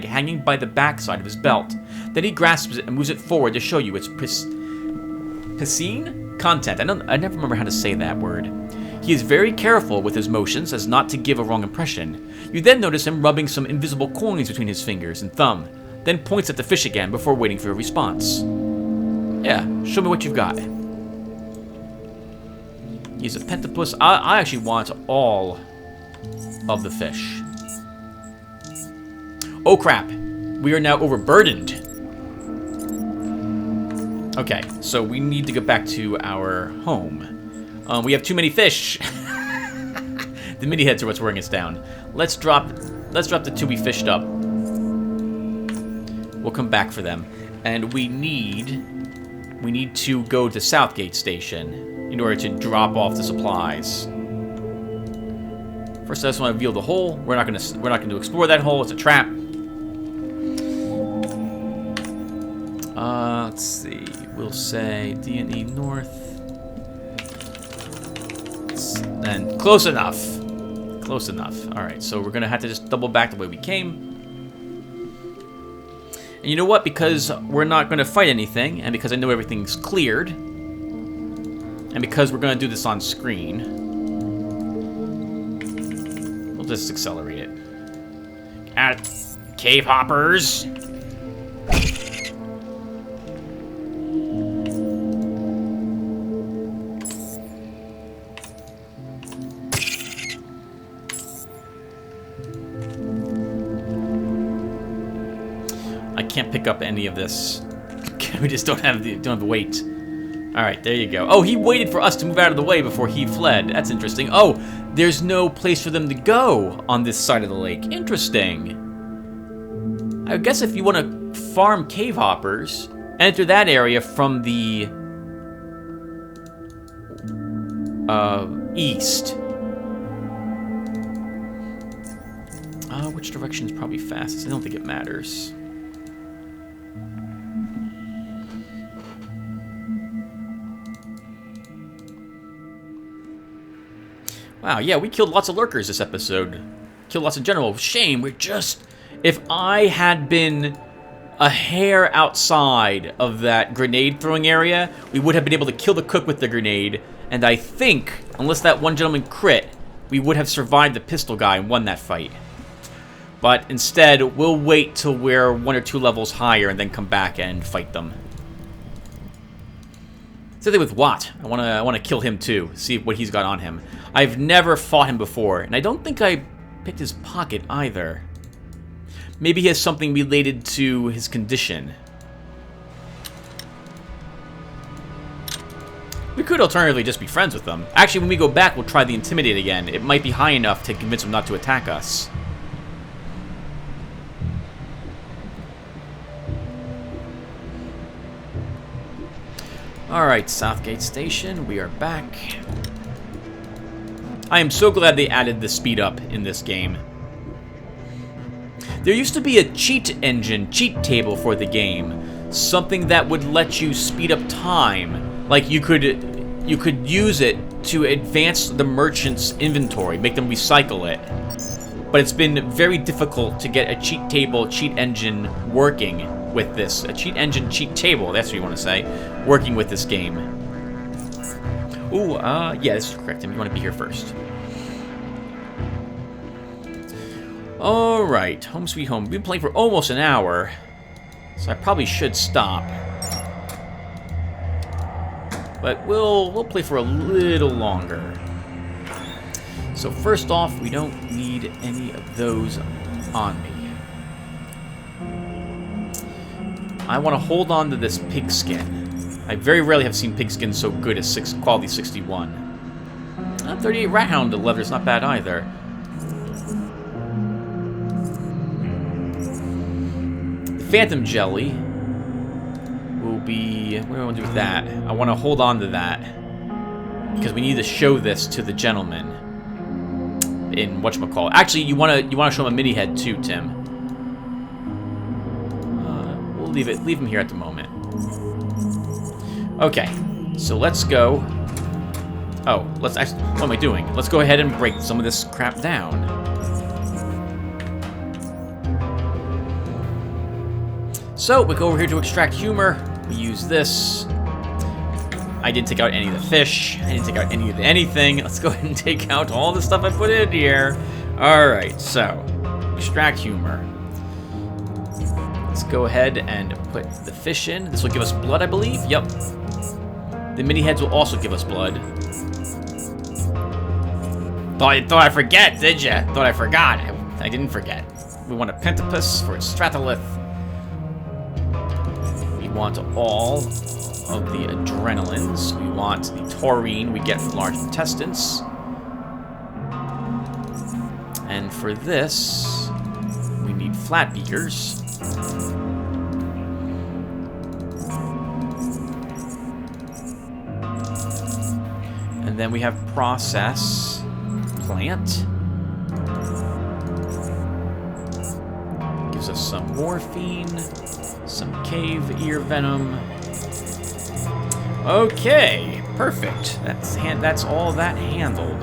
hanging by the backside of his belt. Then he grasps it and moves it forward to show you its pristine content. I never remember how to say that word. He is very careful with his motions as not to give a wrong impression. You then notice him rubbing some invisible coins between his fingers and thumb, then points at the fish again before waiting for a response. Yeah, show me what you've got. He's a pentapus. I actually want all of the fish. Oh crap, we are now overburdened. Okay, so we need to get back to our home. We have too many fish. The mini heads are what's wearing us down. Let's drop the two we fished up. We'll come back for them, and we need to go to Southgate Station in order to drop off the supplies. First, I just want to reveal the hole. We're not gonna explore that hole. It's a trap. Let's see. We'll say D&E North. And close enough. Close enough. All right. So we're gonna have to just double back the way we came. And you know what? Because we're not gonna fight anything, and because I know everything's cleared, and because we're gonna do this on screen, we'll just accelerate it. Cave hoppers. I can't pick up any of this. We just don't have the weight. All right, there you go. Oh, he waited for us to move out of the way before he fled. That's interesting. Oh, there's no place for them to go on this side of the lake. Interesting. I guess if you want to farm cave hoppers, enter that area from the east. Which direction is probably fastest? I don't think it matters. Wow, yeah, we killed lots of lurkers this episode. Killed lots in general. Shame, we're just... If I had been a hair outside of that grenade throwing area, we would have been able to kill the cook with the grenade, and I think, unless that one gentleman crit, we would have survived the pistol guy and won that fight. But instead, we'll wait till we're 1 or 2 levels higher and then come back and fight them. Same thing with Watt. I wanna kill him too. See what he's got on him. I've never fought him before, and I don't think I picked his pocket either. Maybe he has something related to his condition. We could alternatively just be friends with them. Actually, when we go back, we'll try the Intimidate again. It might be high enough to convince him not to attack us. Alright, Southgate Station, we are back. I am so glad they added the speed up in this game. There used to be a cheat table for the game. Something that would let you speed up time. Like you could use it to advance the merchant's inventory, make them recycle it. But it's been very difficult to get a cheat table, cheat engine working with this. A cheat engine, cheat table, that's what you want to say, working with this game. Ooh, yeah, this is correct. You want to be here first. Alright, home sweet home. We've been playing for almost an hour, so I probably should stop. But we'll play for a little longer. So first off, we don't need any of those on me. I want to hold on to this pigskin. I very rarely have seen pigskin so good as quality 61. 38 rat hound leather is not bad either. The phantom jelly will be... What do I want to do with that? I want to hold on to that because we need to show this to the gentleman in whatchamacallit. Actually, you want to show him a mini head too, Tim. Leave him here at the moment. Okay, so let's go Oh, let's actually... What am I doing? Let's go ahead and break some of this crap down. So, we go over here to extract humor. We use this. I didn't take out any of the fish. I didn't take out any of the anything. Let's go ahead and take out all the stuff I put in here. Alright, so... Extract humor. Let's go ahead and put the fish in. This will give us blood, I believe. Yep. The mini heads will also give us blood. Thought I forget, did ya? Thought I forgot. I didn't forget. We want a pentapus for its stratolith. We want all of the adrenalines. We want the taurine we get from large intestines. And for this, we need flat beakers. And then we have process plant. Gives us some morphine, some cave ear venom. Okay, perfect. That's all that handled.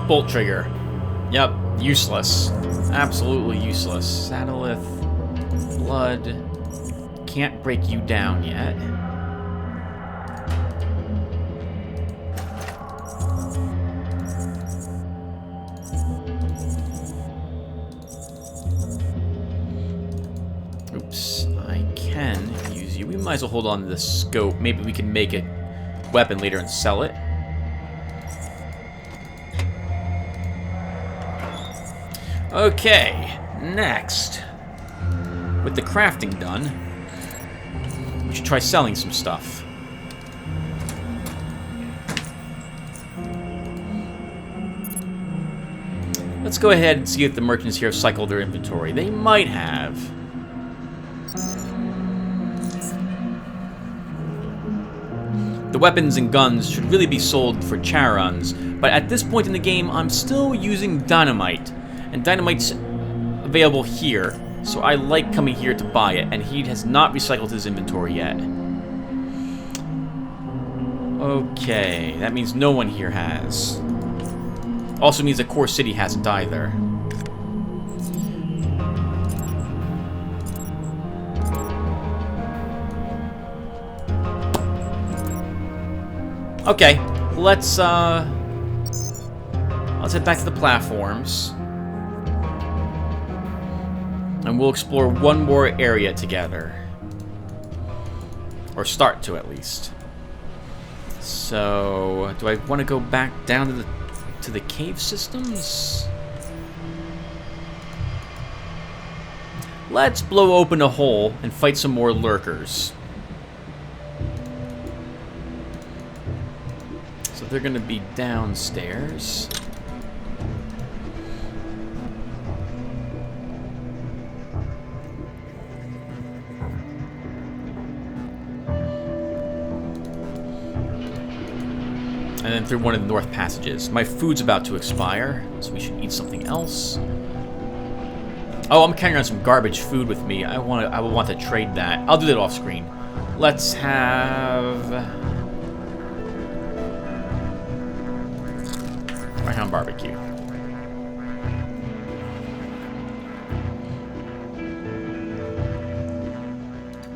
Bolt trigger. Yep, useless. Absolutely useless. Satellith, blood. Can't break you down yet. Oops, I can use you. We might as well hold on to the scope. Maybe we can make a weapon later and sell it. Okay, next. With the crafting done, we should try selling some stuff. Let's go ahead and see if the merchants here have cycled their inventory. They might have. The weapons and guns should really be sold for charons, but at this point in the game, I'm still using dynamite. And dynamite's available here, so I like coming here to buy it, and he has not recycled his inventory yet. Okay, that means no one here has. Also means that Core City hasn't either. Okay, let's head back to the platforms. And we'll explore one more area together. Or start to, at least. So, do I want to go back down to the cave systems? Let's blow open a hole and fight some more lurkers. So they're going to be downstairs. And then through one of the north passages. My food's about to expire, so we should eat something else. Oh, I'm carrying on some garbage food with me. I will want to trade that. I'll do that off screen. Let's have Greyhound barbecue.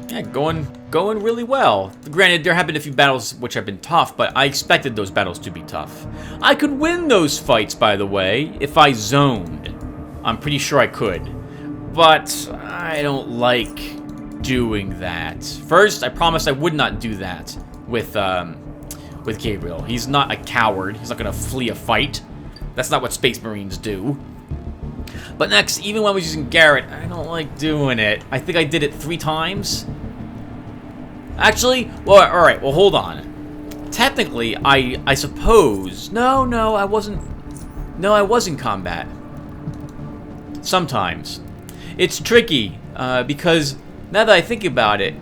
Yeah, going really well. Granted, there have been a few battles which have been tough, but I expected those battles to be tough. I could win those fights, by the way, if I zoned. I'm pretty sure I could. But I don't like doing that. First, I promised I would not do that with Gabriel. He's not a coward. He's not going to flee a fight. That's not what Space Marines do. But next, even when I was using Garrett, I don't like doing it. I think I did it 3 times. Actually, well, alright, well, hold on. Technically, I suppose... No, I wasn't... No, I was in combat. Sometimes. It's tricky, because now that I think about it,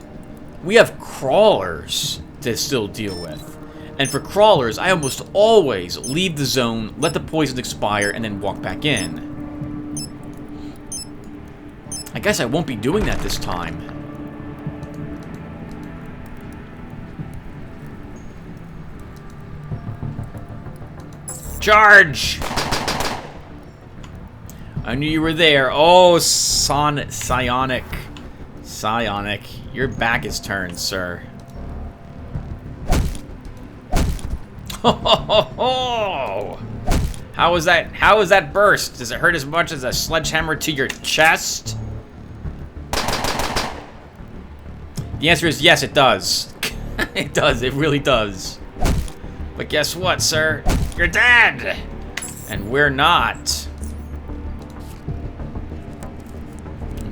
we have crawlers to still deal with. And for crawlers, I almost always leave the zone, let the poison expire, and then walk back in. I guess I won't be doing that this time. Charge! I knew you were there. Oh, Psionic. Psionic. Your back is turned, sir. Ho ho ho ho! How was that? How was that burst? Does it hurt as much as a sledgehammer to your chest? The answer is yes, it does. It does. It really does. But guess what, sir? You're dead! And we're not.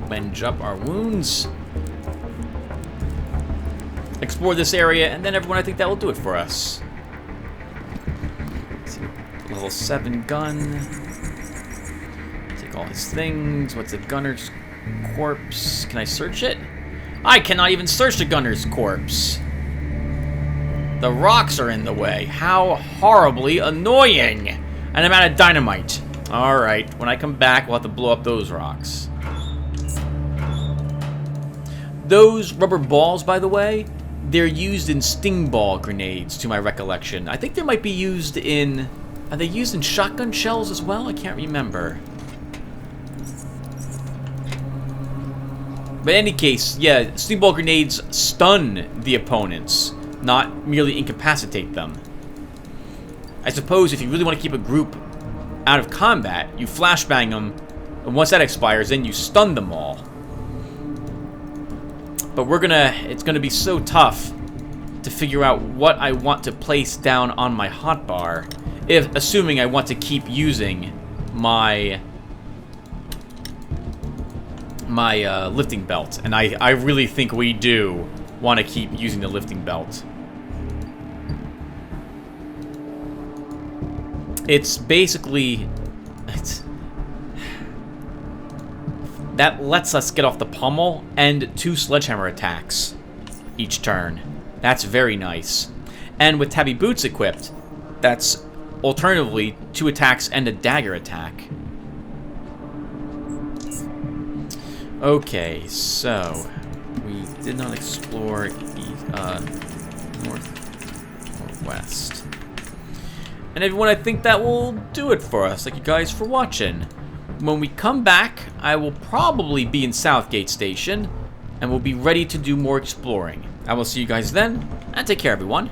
Bend up our wounds. Explore this area, and then everyone, I think that will do it for us. Level 7 gun. Take all his things. What's a gunner's corpse? Can I search it? I cannot even search the gunner's corpse. The rocks are in the way. How horribly annoying. And I'm out of dynamite. Alright, when I come back, we'll have to blow up those rocks. Those rubber balls, by the way, they're used in sting ball grenades, to my recollection. I think they might be used in... Are they used in shotgun shells as well? I can't remember. But in any case, yeah, sting ball grenades stun the opponents, not merely incapacitate them. I suppose if you really want to keep a group out of combat, you flashbang them, and once that expires, then you stun them all. But it's gonna be so tough to figure out what I want to place down on my hotbar, assuming I want to keep using my lifting belt. And I really think we do want to keep using the lifting belt. It's basically... that lets us get off the pommel and 2 sledgehammer attacks each turn. That's very nice. And with Tabby Boots equipped, that's alternatively 2 attacks and a dagger attack. Okay, so we did not explore northwest. And everyone, I think that will do it for us. Thank you guys for watching. When we come back, I will probably be in Southgate Station, and we'll be ready to do more exploring. I will see you guys then, and take care, everyone.